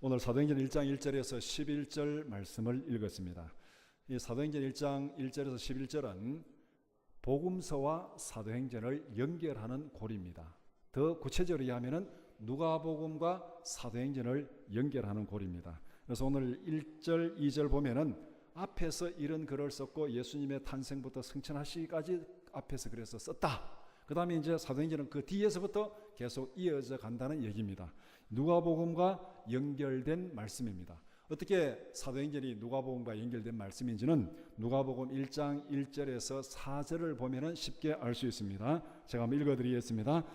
오늘 사도행전 1장 1절에서 11절 말씀을 읽었습니다. 이 사도행전 1장 1절에서 11절은 복음서와 사도행전을 연결하는 고리입니다. 더 구체적으로 이야기하면 누가복음과 사도행전을 연결하는 고리입니다. 그래서 오늘 1절, 2절 보면은 앞에서 이런 글을 썼고 예수님의 탄생부터 승천하시기까지 앞에서 그래서 썼다. 그 다음에 이제 사도행전은 그 뒤에서부터 계속 이어져 간다는 얘기입니다. 누가복음과 연결된 말씀입니다. 어떻게 사도행전이 누가복음과 연결된 말씀인지는 누가복음 1장 1절에서 4절을 보면 쉽게 알 수 있습니다. 제가 한번 읽어드리겠습니다.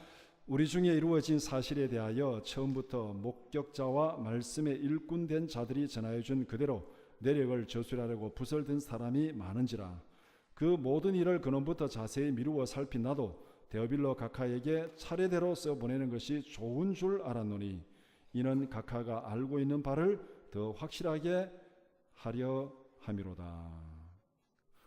우리 중에 이루어진 사실에 대하여 처음부터 목격자와 말씀에 일꾼된 자들이 전하여 준 그대로 내력을 저술하려고 부설된 사람이 많은지라. 그 모든 일을 근원부터 자세히 미루어 살핀 나도 데오빌로 각하에게 차례대로 써보내는 것이 좋은 줄 알았노니 이는 각하가 알고 있는 바를 더 확실하게 하려 함이로다.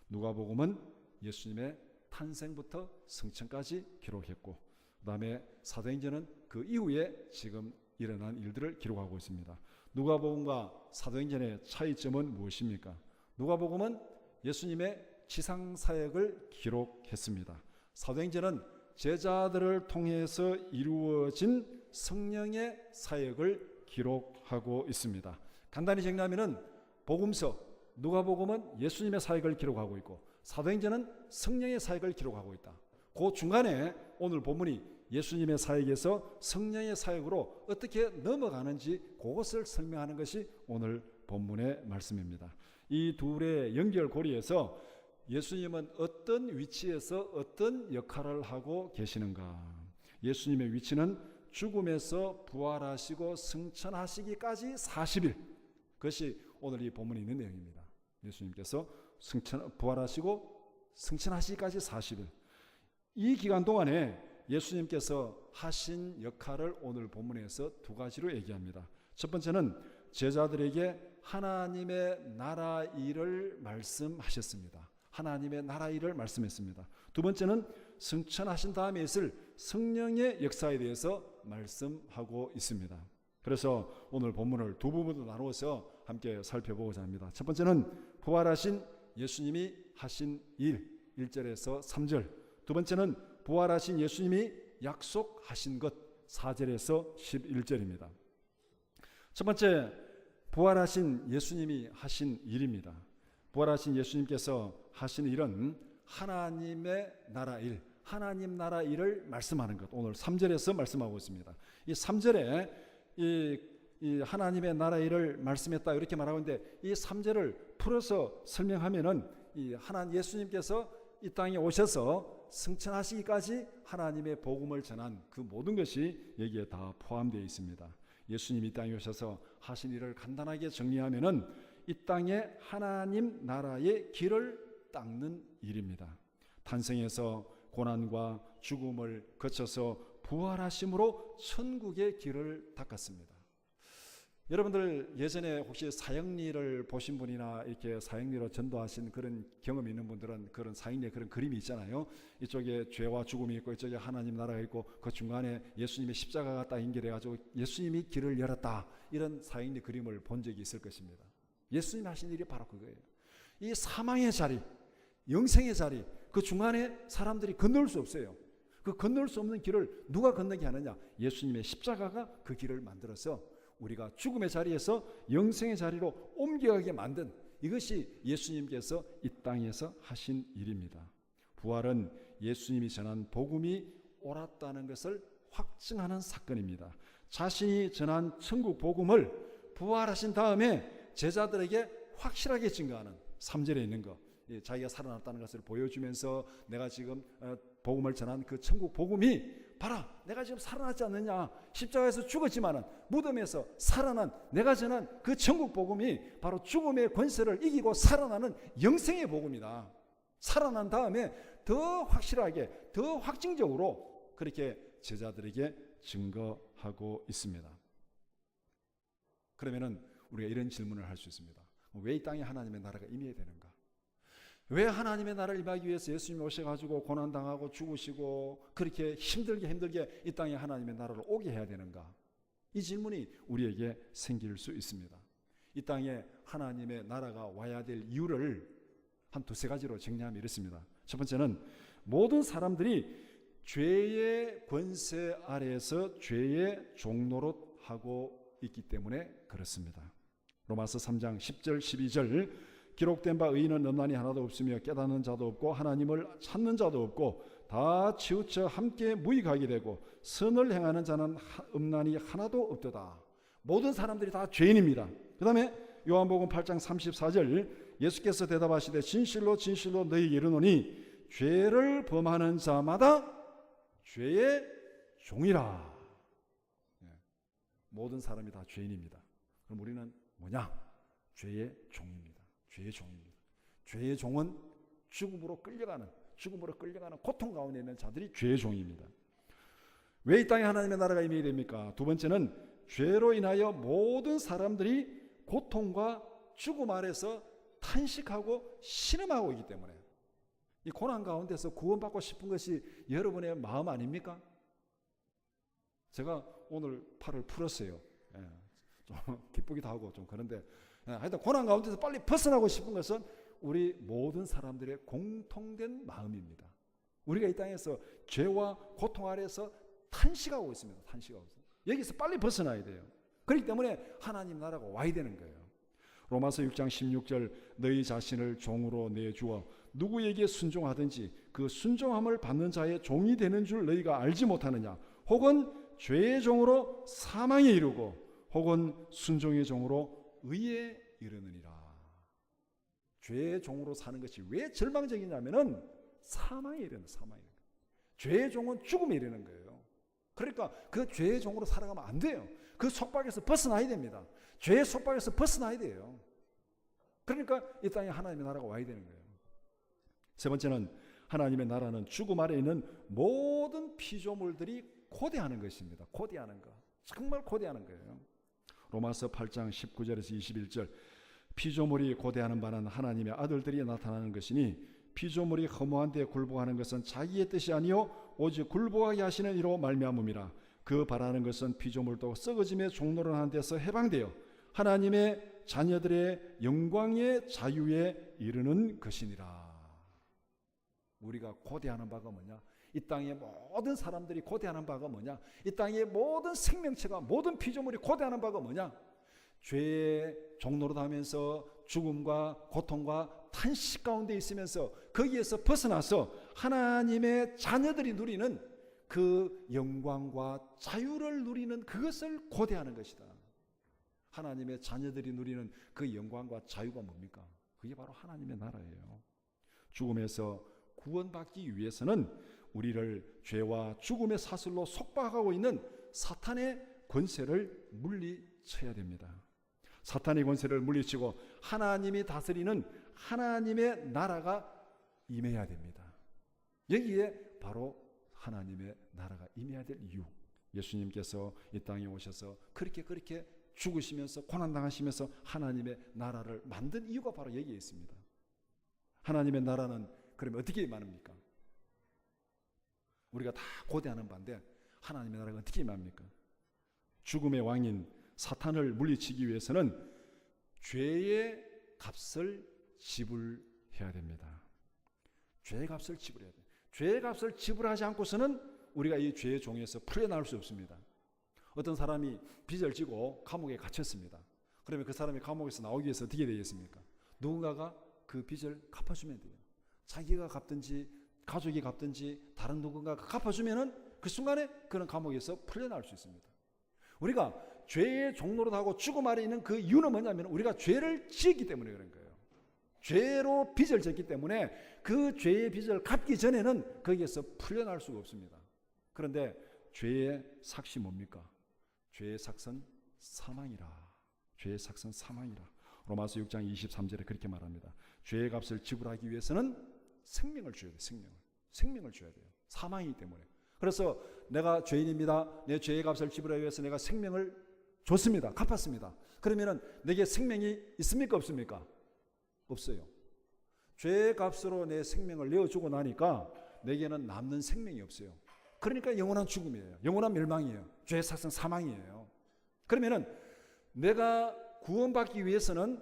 누가복음은 예수님의 탄생부터 승천까지 기록했고 그 다음에 사도행전은 그 이후에 지금 일어난 일들을 기록하고 있습니다. 누가복음과 사도행전의 차이점은 무엇입니까? 누가복음은 예수님의 지상사역을 기록했습니다. 사도행전은 제자들을 통해서 이루어진 성령의 사역을 기록하고 있습니다. 간단히 정리하면 복음서, 누가복음은 예수님의 사역을 기록하고 있고 사도행전은 성령의 사역을 기록하고 있다. 그 중간에 오늘 본문이 예수님의 사역에서 성령의 사역으로 어떻게 넘어가는지 그것을 설명하는 것이 오늘 본문의 말씀입니다. 이 둘의 연결고리에서 예수님은 어떤 위치에서 어떤 역할을 하고 계시는가? 예수님의 위치는 죽음에서 부활하시고 승천하시기까지 40일. 그것이 오늘 이 본문에 있는 내용입니다. 예수님께서 부활하시고 승천하시기까지 40일. 이 기간 동안에 예수님께서 하신 역할을 오늘 본문에서 두 가지로 얘기합니다. 첫 번째는 제자들에게 하나님의 나라 일을 말씀하셨습니다. 하나님의 나라 일을 말씀했습니다. 두 번째는 승천하신 다음에 있을 성령의 역사에 대해서 말씀하고 있습니다. 그래서 오늘 본문을 두 부분으로 나누어서 함께 살펴보고자 합니다. 첫 번째는 부활하신 예수님이 하신 일, 1절에서 3절. 두 번째는 부활하신 예수님이 약속하신 것, 4절에서 11절입니다. 첫 번째, 부활하신 예수님이 하신 일입니다. 부활하신 예수님께서 하신 일은 하나님의 나라 일, 하나님 나라 일을 말씀하는 것. 오늘 3절에서 말씀하고 있습니다. 이 3절에 이 하나님의 나라 일을 말씀했다 이렇게 말하고 있는데 이 3절을 풀어서 설명하면은 이 예수님께서 이 땅에 오셔서 승천하시기까지 하나님의 복음을 전한 그 모든 것이 여기에 다 포함되어 있습니다. 예수님이 이 땅에 오셔서 하신 일을 간단하게 정리하면은 이 땅에 하나님 나라의 길을 닦는 일입니다. 탄생에서 고난과 죽음을 거쳐서 부활하심으로 천국의 길을 닦았습니다. 여러분들 예전에 혹시 사형리를 보신 분이나 이렇게 사형리로 전도하신 그런 경험이 있는 분들은 그런 사형리의 그런 그림이 있잖아요. 이쪽에 죄와 죽음이 있고 이쪽에 하나님 나라가 있고 그 중간에 예수님의 십자가가 딱 연결해가지고 예수님이 길을 열었다. 이런 사형리 그림을 본 적이 있을 것입니다. 예수님이 하신 일이 바로 그거예요. 이 사망의 자리, 영생의 자리, 그 중간에 사람들이 건널 수 없어요. 그 건널 수 없는 길을 누가 건너게 하느냐? 예수님의 십자가가 그 길을 만들어서 우리가 죽음의 자리에서 영생의 자리로 옮겨가게 만든 이것이 예수님께서 이 땅에서 하신 일입니다. 부활은 예수님이 전한 복음이 옳았다는 것을 확증하는 사건입니다. 자신이 전한 천국 복음을 부활하신 다음에 제자들에게 확실하게 증거하는 3절에 있는 것, 자기가 살아났다는 것을 보여주면서 내가 지금 복음을 전한 그 천국 복음이 봐라, 내가 지금 살아났지 않느냐, 십자가에서 죽었지만은 무덤에서 살아난 내가 전한 그 천국 복음이 바로 죽음의 권세를 이기고 살아나는 영생의 복음이다. 살아난 다음에 더 확실하게, 더 확증적으로 그렇게 제자들에게 증거하고 있습니다. 그러면은 우리가 이런 질문을 할 수 있습니다. 왜 이 땅에 하나님의 나라가 임해야 되는가? 왜 하나님의 나라를 임하기 위해서 예수님이 오셔가지고 고난당하고 죽으시고 그렇게 힘들게 이 땅에 하나님의 나라를 오게 해야 되는가? 이 질문이 우리에게 생길 수 있습니다. 이 땅에 하나님의 나라가 와야 될 이유를 한 두세 가지로 정리하면 이렇습니다. 첫 번째는 모든 사람들이 죄의 권세 아래에서 죄의 종노릇하고 있기 때문에 그렇습니다. 로마서 3장 10절 12절 기록된 바 의인은 없나니 하나도 없으며 깨닫는 자도 없고 하나님을 찾는 자도 없고 다 치우쳐 함께 무익하게 되고 선을 행하는 자는 없나니 하나도 없도다. 모든 사람들이 다 죄인입니다. 그 다음에 요한복음 8장 34절 예수께서 대답하시되 진실로 진실로 너희에게 이르노니 죄를 범하는 자마다 죄의 종이라. 모든 사람이 다 죄인입니다. 그럼 우리는 뭐냐? 죄의 종입니다. 죄의 종입니다. 죄의 종은 죽음으로 끌려가는 고통 가운데 있는 자들이 죄의 종입니다. 왜 이 땅에 하나님의 나라가 임해야 됩니까? 두 번째는 죄로 인하여 모든 사람들이 고통과 죽음 아래서 탄식하고 신음하고 있기 때문에 이 고난 가운데서 구원받고 싶은 것이 여러분의 마음 아닙니까? 제가 오늘 팔을 풀었어요. 좀 기쁘기도 하고 좀 그런데 하여튼 고난 가운데서 빨리 벗어나고 싶은 것은 우리 모든 사람들의 공통된 마음입니다. 우리가 이 땅에서 죄와 고통 아래서 탄식하고 있습니다. 탄식하고 있습니다. 여기서 빨리 벗어나야 돼요. 그렇기 때문에 하나님 나라가 와야 되는 거예요. 로마서 6장 16절 너희 자신을 종으로 내주어 누구에게 순종하든지 그 순종함을 받는 자의 종이 되는 줄 너희가 알지 못하느냐. 혹은 죄의 종으로 사망에 이르고 혹은 순종의 종으로 의에 이르느니라. 죄의 종으로 사는 것이 왜 절망적이냐면은 사망에 이르는 사망에. 죄의 종은 죽음에 이르는 거예요. 그러니까 그 죄의 종으로 살아가면 안 돼요. 그 속박에서 벗어나야 됩니다. 죄의 속박에서 벗어나야 돼요. 그러니까 이 땅에 하나님의 나라가 와야 되는 거예요. 세 번째는 하나님의 나라는 죽음 아래 있는 모든 피조물들이 고대하는 것입니다. 고대하는 것. 정말 고대하는 거예요. 로마서 8장 19절에서 21절 피조물이 고대하는 바는 하나님의 아들들이 나타나는 것이니 피조물이 허무한 데 굴복하는 것은 자기의 뜻이 아니요 오직 굴복하게 하시는 이로 말미암음이라. 그 바라는 것은 피조물도 썩어짐의 종노릇하는 데서 해방되어 하나님의 자녀들의 영광의 자유에 이르는 것이니라. 우리가 고대하는 바가 뭐냐? 이 땅의 모든 사람들이 고대하는 바가 뭐냐? 이 땅의 모든 생명체가 모든 피조물이 고대하는 바가 뭐냐? 죄의 종노릇하면서 죽음과 고통과 탄식 가운데 있으면서 거기에서 벗어나서 하나님의 자녀들이 누리는 그 영광과 자유를 누리는 그것을 고대하는 것이다. 하나님의 자녀들이 누리는 그 영광과 자유가 뭡니까? 그게 바로 하나님의 나라예요. 죽음에서 구원받기 위해서는 우리를 죄와 죽음의 사슬로 속박하고 있는 사탄의 권세를 물리쳐야 됩니다. 사탄의 권세를 물리치고 하나님이 다스리는 하나님의 나라가 임해야 됩니다. 여기에 바로 하나님의 나라가 임해야 될 이유. 예수님께서 이 땅에 오셔서 그렇게 죽으시면서 고난당하시면서 하나님의 나라를 만든 이유가 바로 여기에 있습니다. 하나님의 나라는 그러면 어떻게 임합니까? 우리가 다 고대하는 바인데 하나님의 나라가 어떻게 임합니까? 죽음의 왕인 사탄을 물리치기 위해서는 죄의 값을 지불해야 됩니다. 죄의 값을 지불해야 돼요. 죄의 값을 지불하지 않고서는 우리가 이 죄의 종에서 풀려나올 수 없습니다. 어떤 사람이 빚을 지고 감옥에 갇혔습니다. 그러면 그 사람이 감옥에서 나오기 위해서 어떻게 되겠습니까? 누군가가 그 빚을 갚아주면 돼요. 자기가 갚든지 가족이 갚든지 다른 누군가가 갚아주면은 그 순간에 그는 감옥에서 풀려나올 수 있습니다. 우리가 죄의 종노릇하고 죽음 아래 있는 그 이유는 뭐냐면 우리가 죄를 지었기 때문에 그런 거예요. 죄로 빚을 졌기 때문에 그 죄의 빚을 갚기 전에는 거기에서 풀려날 수가 없습니다. 그런데 죄의 삭이 뭡니까? 죄의 삭은 사망이라. 죄의 삭은 사망이라. 로마서 6장 23절에 그렇게 말합니다. 죄의 값을 지불하기 위해서는 생명을 줘야 돼요. 생명을 줘야 돼요. 사망이기 때문에. 그래서 내가 죄인입니다. 내 죄의 값을 지불하기 위해서 내가 생명을 줬습니다. 갚았습니다. 그러면은 내게 생명이 있습니까? 없습니까? 없어요. 죄의 값으로 내 생명을 내어주고 나니까 내게는 남는 생명이 없어요. 그러니까 영원한 죽음이에요. 영원한 멸망이에요. 죄의 삭은 사망이에요. 그러면은 내가 구원받기 위해서는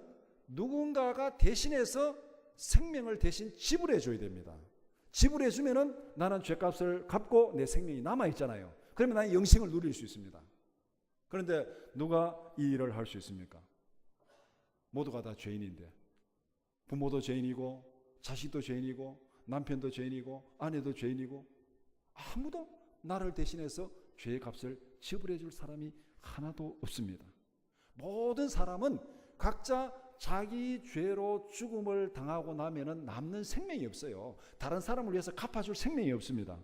누군가가 대신해서 생명을 대신 지불해 줘야 됩니다. 지불해 주면은 나는 죄값을 갚고 내 생명이 남아 있잖아요. 그러면 나는 영생을 누릴 수 있습니다. 그런데 누가 이 일을 할 수 있습니까? 모두가 다 죄인인데, 부모도 죄인이고 자식도 죄인이고 남편도 죄인이고 아내도 죄인이고 아무도 나를 대신해서 죄의 값을 지불해 줄 사람이 하나도 없습니다. 모든 사람은 각자 자기 죄로 죽음을 당하고 나면은 남는 생명이 없어요. 다른 사람을 위해서 갚아줄 생명이 없습니다.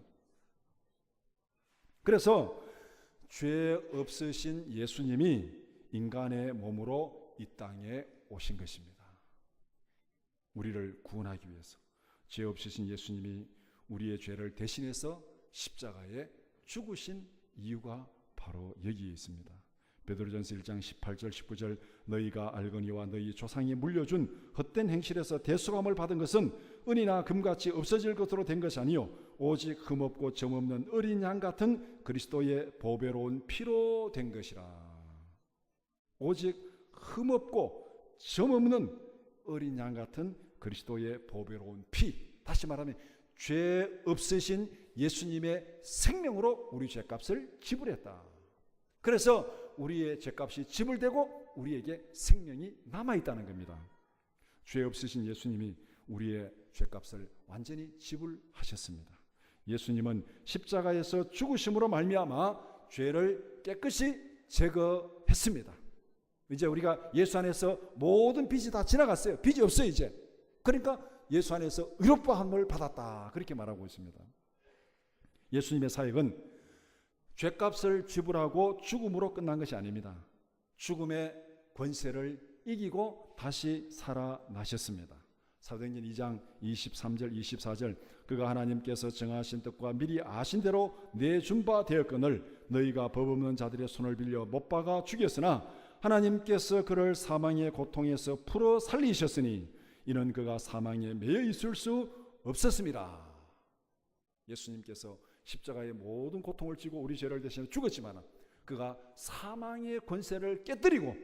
그래서 죄 없으신 예수님이 인간의 몸으로 이 땅에 오신 것입니다. 우리를 구원하기 위해서 죄 없으신 예수님이 우리의 죄를 대신해서 십자가에 죽으신 이유가 바로 여기에 있습니다. 베드로전서 1장 18절 19절 너희가 알거니와 너희 조상이 물려준 헛된 행실에서 대속함을 받은 것은 은이나 금같이 없어질 것으로 된 것이 아니요 오직 흠없고 점없는 어린 양 같은 그리스도의 보배로운 피로 된 것이라. 오직 흠없고 점없는 어린 양 같은 그리스도의 보배로운 피, 다시 말하면 죄 없으신 예수님의 생명으로 우리 죄값을 지불했다. 그래서 우리의 죄값이 지불되고 우리에게 생명이 남아있다는 겁니다. 죄 없으신 예수님이 우리의 죄값을 완전히 지불하셨습니다. 예수님은 십자가에서 죽으심으로 말미암아 죄를 깨끗이 제거했습니다. 이제 우리가 예수 안에서 모든 빚이 다 지나갔어요. 빚이 없어요 이제. 그러니까 예수 안에서 의롭다함을 받았다, 그렇게 말하고 있습니다. 예수님의 사역은 죄값을 지불하고 죽음으로 끝난 것이 아닙니다. 죽음의 권세를 이기고 다시 살아나셨습니다. 사도행전 2장 23절 24절 그가 하나님께서 정하신 뜻과 미리 아신 대로 내준 바 되었거늘 너희가 법 없는 자들의 손을 빌려 못 박아 죽였으나 하나님께서 그를 사망의 고통에서 풀어 살리셨으니 이는 그가 사망에 매여 있을 수 없었습니다. 예수님께서 십자가의 모든 고통을 지고 우리 죄를 대신해 죽었지만 그가 사망의 권세를 깨뜨리고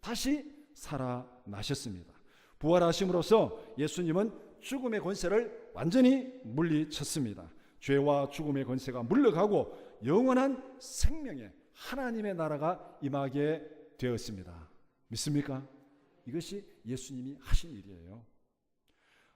다시 살아나셨습니다. 부활하심으로써 예수님은 죽음의 권세를 완전히 물리쳤습니다. 죄와 죽음의 권세가 물러가고 영원한 생명의 하나님의 나라가 임하게 되었습니다. 믿습니까? 이것이 예수님이 하신 일이에요.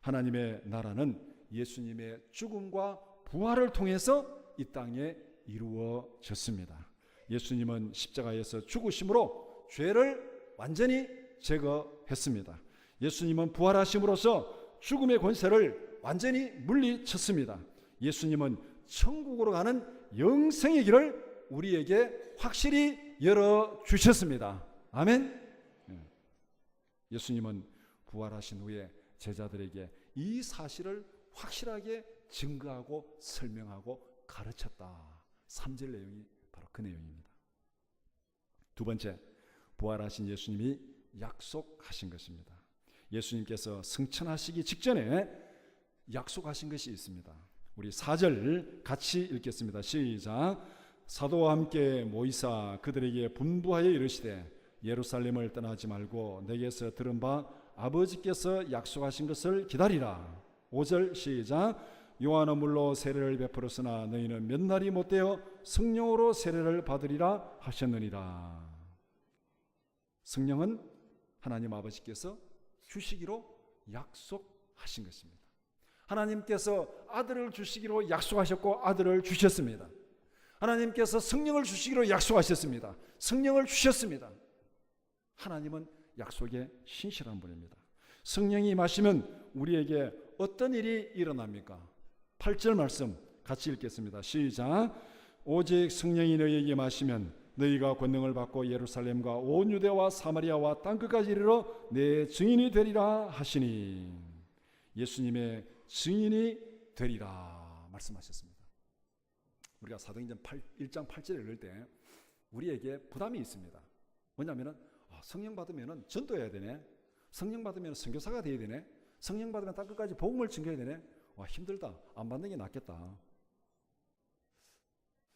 하나님의 나라는 예수님의 죽음과 부활을 통해서 이 땅에 이루어졌습니다. 예수님은 십자가에서 죽으심으로 죄를 완전히 제거했습니다. 예수님은 부활하심으로써 죽음의 권세를 완전히 물리쳤습니다. 예수님은 천국으로 가는 영생의 길을 우리에게 확실히 열어주셨습니다. 아멘. 예수님은 부활하신 후에 제자들에게 이 사실을 확실하게 증거하고 설명하고 가르쳤다. 3절 내용이 바로 그 내용입니다. 두 번째, 부활하신 예수님이 약속하신 것입니다. 예수님께서 승천하시기 직전에 약속하신 것이 있습니다. 우리 4절 같이 읽겠습니다. 시작. 사도와 함께 모이사 그들에게 분부하여 이르시되 예루살렘을 떠나지 말고 내게서 들은 바 아버지께서 약속하신 것을 기다리라. 5절 시작. 요한은 물로 세례를 베풀었으나 너희는 몇 날이 못되어 성령으로 세례를 받으리라 하셨느니라. 성령은 하나님 아버지께서 주시기로 약속하신 것입니다. 하나님께서 아들을 주시기로 약속하셨고 아들을 주셨습니다. 하나님께서 성령을 주시기로 약속하셨습니다. 성령을 주셨습니다. 하나님은 약속에 신실한 분입니다. 성령이 임하시면 우리에게 어떤 일이 일어납니까? 8절 말씀 같이 읽겠습니다. 시작. 오직 성령이 너희에게 임하시면 너희가 권능을 받고 예루살렘과 온 유대와 사마리아와 땅끝까지 이르러 내 증인이 되리라 하시니. 예수님의 증인이 되리라 말씀하셨습니다. 우리가 사도행전 1장 8절을 읽을 때 우리에게 부담이 있습니다. 뭐냐면은 성령 받으면 전도해야 되네. 성령 받으면 선교사가 돼야 되네. 성령 받으면 땅끝까지 복음을 증거해야 되네. 와, 힘들다. 안 받는 게 낫겠다.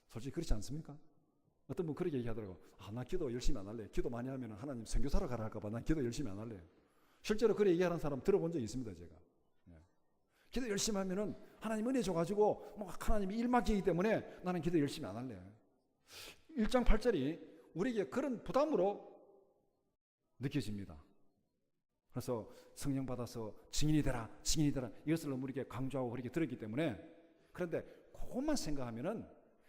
솔직히 그렇지 않습니까? 어떤 분 그렇게 얘기하더라고. 나 기도 열심히 안 할래. 기도 많이 하면 하나님 선교사로 가라 할까 봐 난 기도 열심히 안 할래. 실제로 그렇게 얘기하는 사람 들어본 적이 있습니다, 제가. 기도 열심히 하면은 하나님 은혜 줘가지고 하나님이 일 맡기기 때문에 나는 기도 열심히 안 할래. 1장 8절이 우리에게 그런 부담으로 느껴집니다. 그래서 성령 받아서 증인이 되라, 증인이 되라, 이것을 너무 우리에게 강조하고 그렇게 들었기 때문에, 그런데 그것만 생각하면은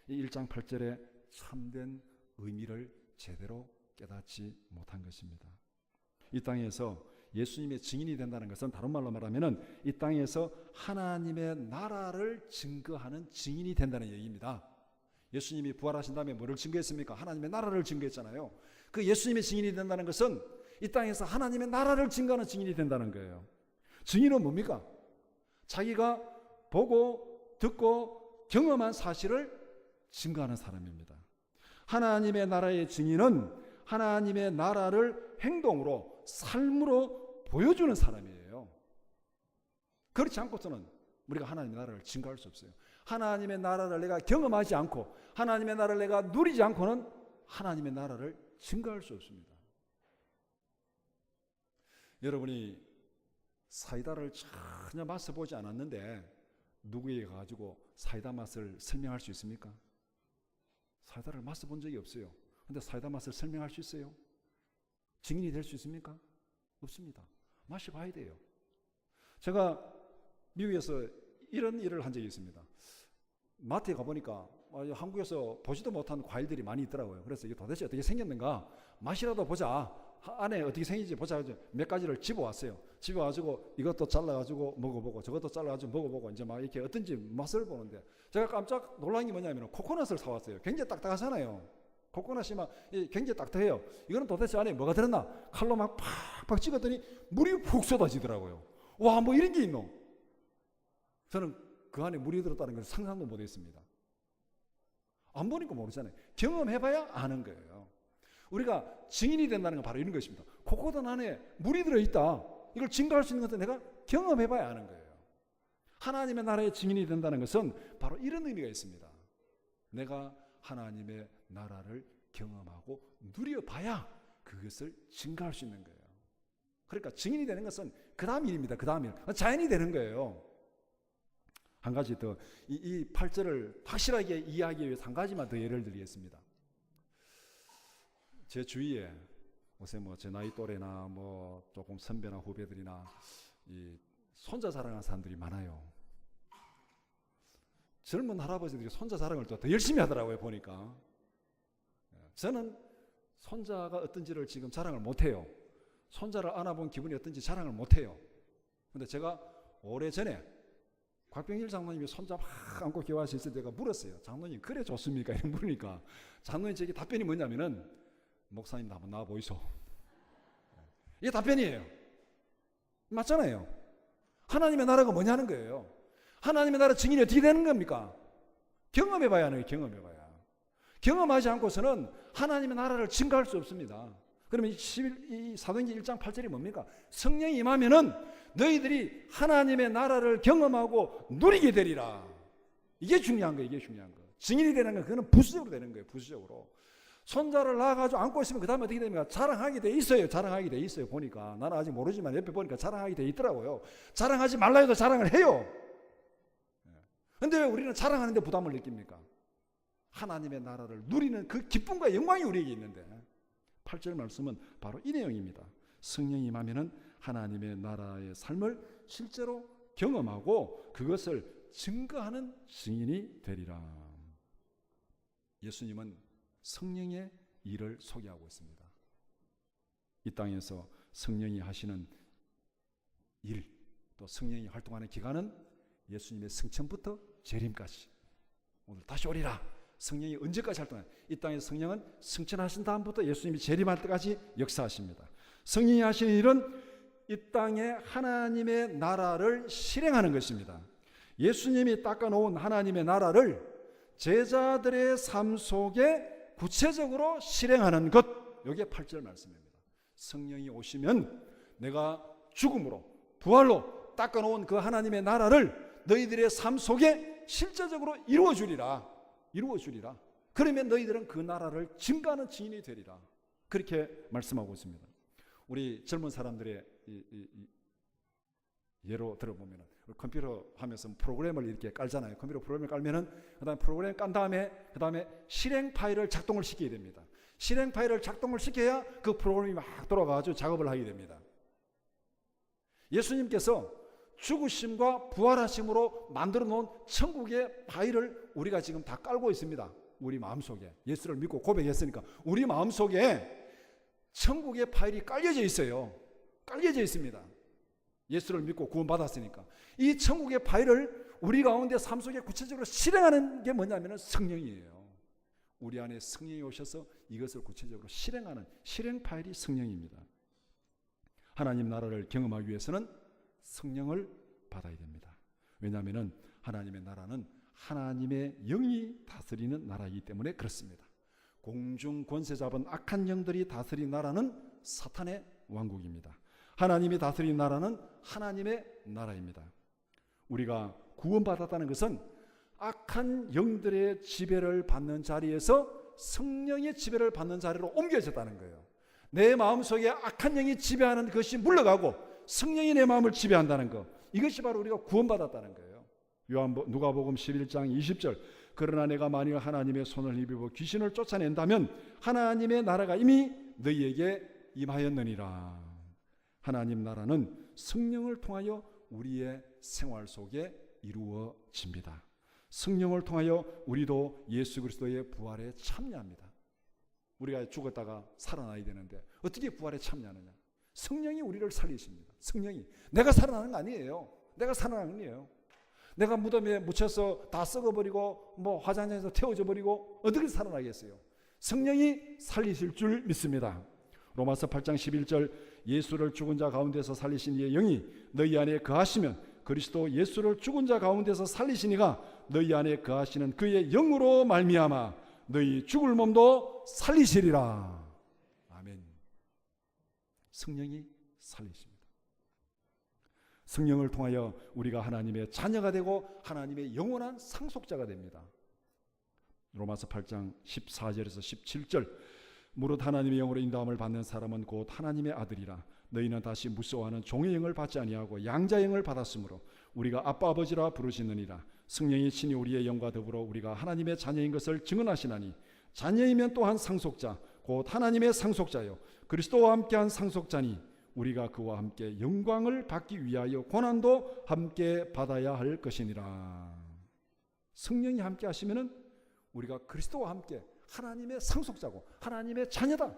이 1장 8절의 참된 의미를 제대로 깨닫지 못한 것입니다. 이 땅에서 예수님의 증인이 된다는 것은 다른 말로 말하면은 이 땅에서 하나님의 나라를 증거하는 증인이 된다는 얘기입니다. 예수님이 부활하신 다음에 뭐를 증거했습니까? 하나님의 나라를 증거했잖아요. 그 예수님의 증인이 된다는 것은 이 땅에서 하나님의 나라를 증거하는 증인이 된다는 거예요. 증인은 뭡니까? 자기가 보고 듣고 경험한 사실을 증거하는 사람입니다. 하나님의 나라의 증인은 하나님의 나라를 행동으로, 삶으로 보여주는 사람이에요. 그렇지 않고서는 우리가 하나님의 나라를 증거할 수 없어요. 하나님의 나라를 내가 경험하지 않고 하나님의 나라를 내가 누리지 않고는 하나님의 나라를 증거할 수 없습니다. 여러분이 사이다를 전혀 마셔보지 않았는데 누구에게 가지고 사이다 맛을 설명할 수 있습니까? 사이다를 마셔본 적이 없어요. 근데 사이다 맛을 설명할 수 있어요? 증인이 될 수 있습니까? 없습니다. 마셔봐야 돼요. 제가 미국에서 이런 일을 한 적이 있습니다. 마트에 가보니까 한국에서 보지도 못한 과일들이 많이 있더라고요. 그래서 이게 도대체 어떻게 생겼는가 맛이라도 보자, 안에 어떻게 생긴지 보자, 몇 가지를 집어왔어요. 집어가지고 이것도 잘라가지고 먹어보고 저것도 잘라가지고 먹어보고 이제 막 이렇게 어떤지 맛을 보는데 제가 깜짝 놀란 게 뭐냐면 코코넛을 사왔어요. 굉장히 딱딱하잖아요. 코코넛이 막 굉장히 딱딱해요. 이거는 도대체 안에 뭐가 들었나? 칼로 막 팍팍 찍었더니 물이 푹 쏟아지더라고요. 와, 뭐 이런 게 있노? 저는 그 안에 물이 들었다는 걸 상상도 못했습니다. 안 보니까 모르잖아요. 경험해봐야 아는 거예요. 우리가 증인이 된다는 건 바로 이런 것입니다. 코코넛 안에 물이 들어있다. 이걸 증거할 수 있는 것은 내가 경험해봐야 아는 거예요. 하나님의 나라의 증인이 된다는 것은 바로 이런 의미가 있습니다. 내가 하나님의 나라를 경험하고 누려봐야 그것을 증거할 수 있는 거예요. 그러니까 증인이 되는 것은 그 다음 일입니다. 그 다음 일. 자연이 되는 거예요. 한 가지 더, 이 8절을 확실하게 이해하기 위해서 한 가지만 더 예를 드리겠습니다. 제 주위에 요새 뭐 제 나이 또래나 뭐 조금 선배나 후배들이나 이 손자 자랑하는 사람들이 많아요. 젊은 할아버지들이 손자 자랑을 또 더 열심히 하더라고요, 보니까. 저는 손자가 어떤지를 지금 자랑을 못해요. 손자를 안아본 기분이 어떤지 자랑을 못해요. 근데 제가 오래전에 곽병일 장로님이 손자 막 안고 기도하실 때 제가 물었어요. 장로님, 그래 좋습니까? 이렇게 물으니까 장로님 제게 답변이 뭐냐면은, 목사님 한번 나와 보이소. 이게 답변이에요. 맞잖아요. 하나님의 나라가 뭐냐는 거예요. 하나님의 나라 증인이 어떻게 되는 겁니까? 경험해봐야 하는 거예요. 경험해봐야. 경험하지 않고서는 하나님의 나라를 증거할 수 없습니다. 그러면 이 사도행전 1장 8절이 뭡니까? 성령이 임하면은 너희들이 하나님의 나라를 경험하고 누리게 되리라. 이게 중요한 거예요. 이게 중요한 거예요. 증인이 되는 건 그거는 부수적으로 되는 거예요. 부수적으로. 손자를 낳아가지고 안고 있으면 그 다음에 어떻게 됩니까? 자랑하게 돼 있어요. 자랑하게 돼 있어요. 보니까. 나는 아직 모르지만 옆에 보니까 자랑하게 돼 있더라고요. 자랑하지 말라 해도 자랑을 해요. 그런데 왜 우리는 자랑하는데 부담을 느낍니까? 하나님의 나라를 누리는 그 기쁨과 영광이 우리에게 있는데 8절 말씀은 바로 이 내용입니다. 성령이 임하면은 하나님의 나라의 삶을 실제로 경험하고 그것을 증거하는 증인이 되리라. 예수님은 성령의 일을 소개하고 있습니다. 이 땅에서 성령이 하시는 일, 또 성령이 활동하는 기간은 예수님의 승천부터 재림까지. 오늘 다시 오리라. 성령이 언제까지 활동해요? 이 땅에서 성령은 승천하신 다음부터 예수님이 재림할 때까지 역사하십니다. 성령이 하시는 일은 이 땅에 하나님의 나라를 실행하는 것입니다. 예수님이 닦아놓은 하나님의 나라를 제자들의 삶 속에 구체적으로 실행하는 것, 이게 8절 말씀입니다. 성령이 오시면 내가 죽음으로 부활로 닦아놓은 그 하나님의 나라를 너희들의 삶 속에 실제적으로 이루어주리라. 이루어주리라. 그러면 너희들은 그 나라를 증거하는 증인이 되리라. 그렇게 말씀하고 있습니다. 우리 젊은 사람들의 예로 들어보면 컴퓨터 하면서 프로그램을 이렇게 깔잖아요. 컴퓨터 프로그램을 깔면은 그다음에 프로그램 깐 다음에 그다음에 실행 파일을 작동을 시켜야 됩니다. 실행 파일을 작동을 시켜야 그 프로그램이 막 돌아가지고 작업을 하게 됩니다. 예수님께서 죽으심과 부활하심으로 만들어 놓은 천국의 파일을 우리가 지금 다 깔고 있습니다. 우리 마음속에 예수를 믿고 고백했으니까 우리 마음속에 천국의 파일이 깔려져 있어요. 깔려져 있습니다. 예수를 믿고 구원받았으니까. 이 천국의 파일을 우리 가운데 삶 속에 구체적으로 실행하는 게 뭐냐면 성령이에요. 우리 안에 성령이 오셔서 이것을 구체적으로 실행하는 실행 파일이 성령입니다. 하나님 나라를 경험하기 위해서는 성령을 받아야 됩니다. 왜냐하면 하나님의 나라는 하나님의 영이 다스리는 나라이기 때문에 그렇습니다. 공중 권세 잡은 악한 영들이 다스린 나라는 사탄의 왕국입니다. 하나님이 다스린 나라는 하나님의 나라입니다. 우리가 구원받았다는 것은 악한 영들의 지배를 받는 자리에서 성령의 지배를 받는 자리로 옮겨졌다는 거예요. 내 마음속에 악한 영이 지배하는 것이 물러가고 성령이 내 마음을 지배한다는 것, 이것이 바로 우리가 구원받았다는 거예요. 누가복음 11장 20절, 그러나 내가 만일 하나님의 손을 힘입어 귀신을 쫓아낸다면 하나님의 나라가 이미 너희에게 임하였느니라. 하나님 나라는 성령을 통하여 우리의 생활 속에 이루어집니다. 성령을 통하여 우리도 예수 그리스도의 부활에 참여합니다. 우리가 죽었다가 살아나야 되는데 어떻게 부활에 참여하느냐? 성령이 우리를 살리십니다. 성령이. 내가 살아나는 거 아니에요. 내가 살아나는 거예요. 내가 무덤에 묻혀서 다 썩어버리고 화장장에서 태워져 버리고 어떻게 살아나겠어요? 성령이 살리실 줄 믿습니다. 로마서 8장 11절, 예수를 죽은 자 가운데서 살리신 이의 영이 너희 안에 거하시면 그리스도 예수를 죽은 자 가운데서 살리시니가 너희 안에 거하시는 그의 영으로 말미암아 너희 죽을 몸도 살리시리라. 아멘. 성령이 살리십니다. 성령을 통하여 우리가 하나님의 자녀가 되고 하나님의 영원한 상속자가 됩니다. 로마서 8장 14절에서 17절, 무릇 하나님의 영으로 인도함을 받는 사람은 곧 하나님의 아들이라. 너희는 다시 무서워하는 종의 영을 받지 아니하고 양자의 영을 받았으므로 우리가 아빠 아버지라 부르시느니라. 성령이 친히 우리의 영과 더불어 우리가 하나님의 자녀인 것을 증언하시나니 자녀이면 또한 상속자 곧 하나님의 상속자요 그리스도와 함께한 상속자니 우리가 그와 함께 영광을 받기 위하여 고난도 함께 받아야 할 것이니라. 성령이 함께 하시면은 우리가 그리스도와 함께 하나님의 상속자고 하나님의 자녀다.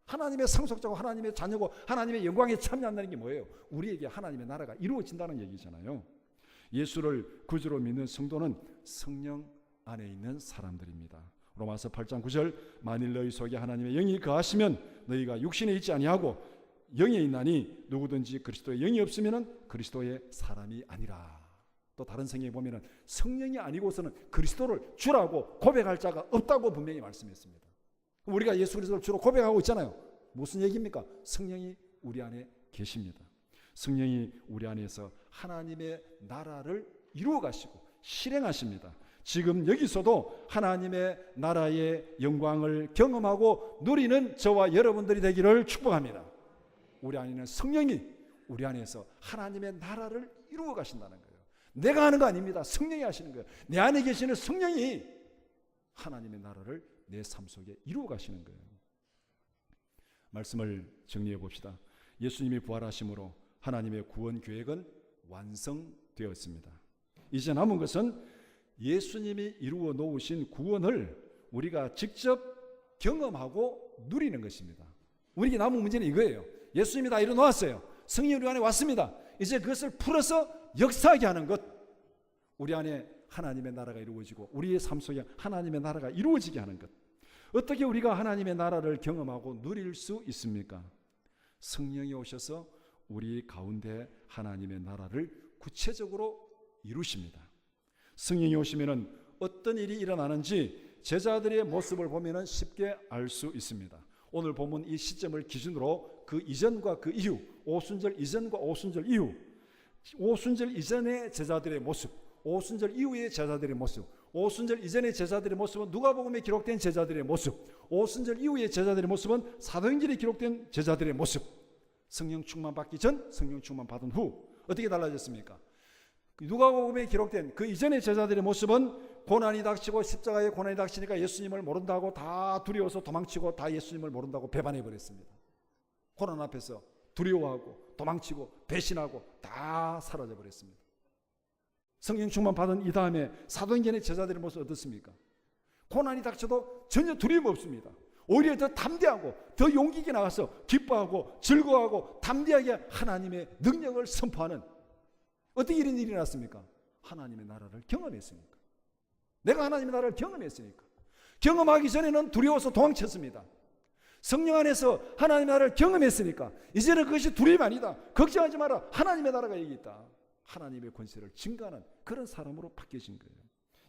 하나님의 상속자고 하나님의 자녀고 하나님의 영광에 참여한다는 게 뭐예요? 우리에게 하나님의 나라가 이루어진다는 얘기잖아요. 예수를 구주로 믿는 성도는 성령 안에 있는 사람들입니다. 로마서 8장 9절, 만일 너희 속에 하나님의 영이 거하시면 너희가 육신에 있지 아니하고 영에 있나니 누구든지 그리스도의 영이 없으면 그리스도의 사람이 아니라. 또 다른 성경에 보면 성령이 아니고서는 그리스도를 주라고 고백할 자가 없다고 분명히 말씀했습니다. 우리가 예수 그리스도를 주로 고백하고 있잖아요. 무슨 얘기입니까? 성령이 우리 안에 계십니다. 성령이 우리 안에서 하나님의 나라를 이루어 가시고 실행하십니다. 지금 여기서도 하나님의 나라의 영광을 경험하고 누리는 저와 여러분들이 되기를 축복합니다. 우리 안에는 성령이 우리 안에서 하나님의 나라를 이루어 가신다는 거예요. 내가 하는 거 아닙니다. 성령이 하시는 거예요. 내 안에 계시는 성령이 하나님의 나라를 내 삶 속에 이루어 가시는 거예요. 말씀을 정리해 봅시다. 예수님이 부활하심으로 하나님의 구원 계획은 완성되었습니다. 이제 남은 것은 예수님이 이루어 놓으신 구원을 우리가 직접 경험하고 누리는 것입니다. 우리에게 남은 문제는 이거예요. 예수님이 다 이루어 놓았어요. 성령이 우리 안에 왔습니다. 이제 그것을 풀어서 역사하게 하는 것. 우리 안에 하나님의 나라가 이루어지고 우리의 삶 속에 하나님의 나라가 이루어지게 하는 것. 어떻게 우리가 하나님의 나라를 경험하고 누릴 수 있습니까? 성령이 오셔서 우리 가운데 하나님의 나라를 구체적으로 이루십니다. 성령이 오시면은 어떤 일이 일어나는지 제자들의 모습을 보면은 쉽게 알 수 있습니다. 오늘 본문 이 시점을 기준으로 그 이전과 그 이후, 오순절 이전과 오순절 이후, 오순절 이전의 제자들의 모습, 오순절 이후의 제자들의 모습, 오순절 이전의 제자들의 모습은 누가복음에 기록된 제자들의 모습, 오순절 이후의 제자들의 모습은 사도행전에 기록된 제자들의 모습. 성령 충만 받기 전, 성령 충만 받은 후 어떻게 달라졌습니까? 누가복음에 기록된 그 이전의 제자들의 모습은 고난이 닥치고 십자가에 고난이 닥치니까 예수님을 모른다고 다 두려워서 도망치고 다 예수님을 모른다고 배반해 버렸습니다. 고난 앞에서 두려워하고 도망치고 배신하고 다 사라져 버렸습니다. 성령 충만 받은 이 다음에 사도행전의 제자들의 모습 어떻습니까? 고난이 닥쳐도 전혀 두려움 없습니다. 오히려 더 담대하고 더 용기 있게 나가서 기뻐하고 즐거워하고 담대하게 하나님의 능력을 선포하는, 어떻게 이런 일이 났습니까? 하나님의 나라를 경험했으니까. 내가 하나님의 나라를 경험했으니까. 경험하기 전에는 두려워서 도망쳤습니다. 성령 안에서 하나님의 나라를 경험했으니까 이제는 그것이 두려움이 아니다. 걱정하지 마라. 하나님의 나라가 여기 있다. 하나님의 권세를 증가하는 그런 사람으로 바뀌어진 거예요.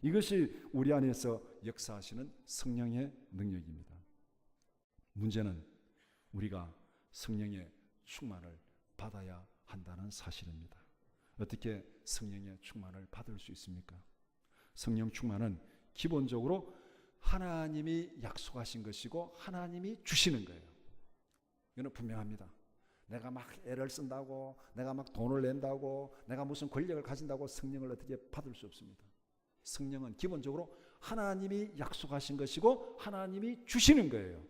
이것이 우리 안에서 역사하시는 성령의 능력입니다. 문제는 우리가 성령의 충만을 받아야 한다는 사실입니다. 어떻게 성령의 충만을 받을 수 있습니까? 성령 충만은 기본적으로 하나님이 약속하신 것이고 하나님이 주시는 거예요. 이건 분명합니다. 내가 막 애를 쓴다고, 내가 막 돈을 낸다고, 내가 무슨 권력을 가진다고 성령을 어떻게 받을 수 없습니다. 성령은 기본적으로 하나님이 약속하신 것이고 하나님이 주시는 거예요.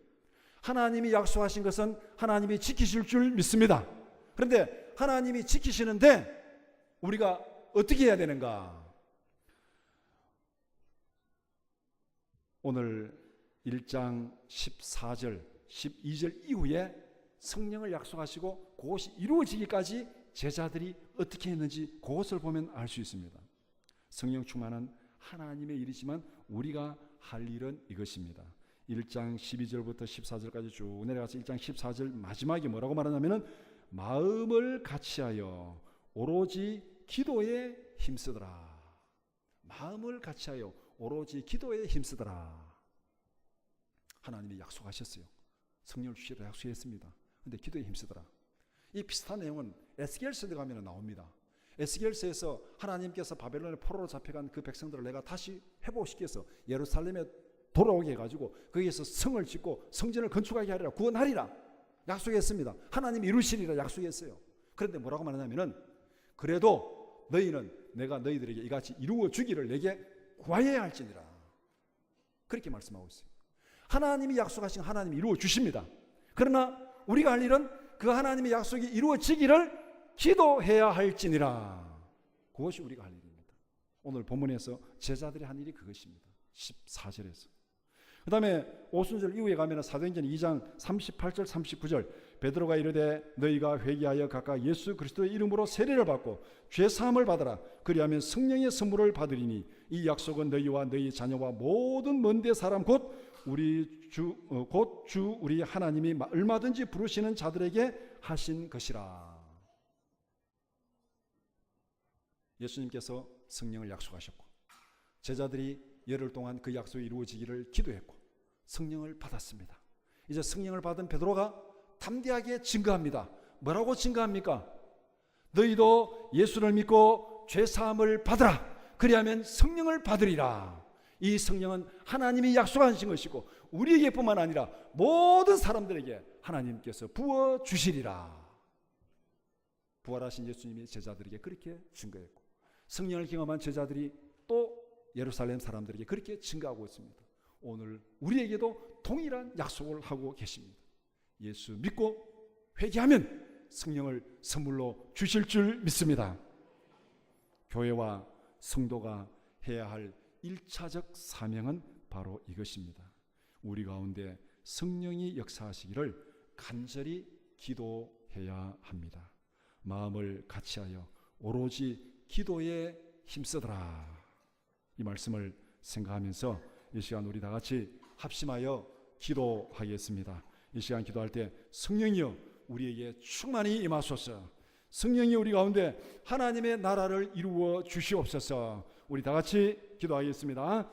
하나님이 약속하신 것은 하나님이 지키실 줄 믿습니다. 그런데 하나님이 지키시는데 우리가 어떻게 해야 되는가? 오늘 1장 14절, 12절 이후에 성령을 약속하시고 그것이 이루어지기까지 제자들이 어떻게 했는지 그것을 보면 알 수 있습니다. 성령 충만은 하나님의 일이지만 우리가 할 일은 이것입니다. 1장 12절부터 14절까지 쭉 내려가서 1장 14절 마지막에 뭐라고 말하냐면은 마음을 같이하여 오로지 기도에 힘쓰더라. 마음을 같이하여 오로지 기도에 힘쓰더라. 하나님이 약속하셨어요. 성령을 주시라 약속했습니다. 그런데 기도에 힘쓰더라. 이 비슷한 내용은 에스겔서에 가면 나옵니다. 에스겔서에서 하나님께서 바벨론의 포로로 잡혀간 그 백성들을 내가 다시 회복시켜서 예루살렘에 돌아오게 해가지고 거기에서 성을 짓고 성전을 건축하게 하리라, 구원하리라 약속했습니다. 하나님이 이루시리라 약속했어요. 그런데 뭐라고 말하냐면은 그래도 너희는 내가 너희들에게 이같이 이루어 주기를 내게 구하여야 할지니라, 그렇게 말씀하고 있어요. 하나님이 약속하신 하나님이 이루어 주십니다. 그러나 우리가 할 일은 그 하나님의 약속이 이루어지기를 기도해야 할지니라. 그것이 우리가 할 일입니다. 오늘 본문에서 제자들이 한 일이 그것입니다. 14절에서. 그 다음에 오순절 이후에 가면 사도행전 2장 38절 39절 베드로가 이르되 너희가 회개하여 각각 예수 그리스도의 이름으로 세례를 받고 죄사함을 받으라. 그리하면 성령의 선물을 받으리니 이 약속은 너희와 너희 자녀와 모든 먼데 사람 곧 주 우리 하나님이 얼마든지 부르시는 자들에게 하신 것이라. 예수님께서 성령을 약속하셨고 제자들이 열흘 동안 그 약속이 이루어지기를 기도했고 성령을 받았습니다. 이제 성령을 받은 베드로가 담대하게 증거합니다. 뭐라고 증거합니까? 너희도 예수를 믿고 죄사함을 받으라. 그리하면 성령을 받으리라. 이 성령은 하나님이 약속하신 것이고 우리에게뿐만 아니라 모든 사람들에게 하나님께서 부어주시리라. 부활하신 예수님이 제자들에게 그렇게 증거했고 성령을 경험한 제자들이 또 예루살렘 사람들에게 그렇게 증거하고 있습니다. 오늘 우리에게도 동일한 약속을 하고 계십니다. 예수 믿고 회개하면 성령을 선물로 주실 줄 믿습니다. 교회와 성도가 해야 할 1차적 사명은 바로 이것입니다. 우리 가운데 성령이 역사하시기를 간절히 기도해야 합니다. 마음을 같이하여 오로지 기도에 힘쓰더라. 이 말씀을 생각하면서 이 시간 우리 다 같이 합심하여 기도하겠습니다. 이 시간 기도할 때 성령이여 우리에게 충만히 임하소서. 성령이 우리 가운데 하나님의 나라를 이루어 주시옵소서. 우리 다 같이 기도하겠습니다.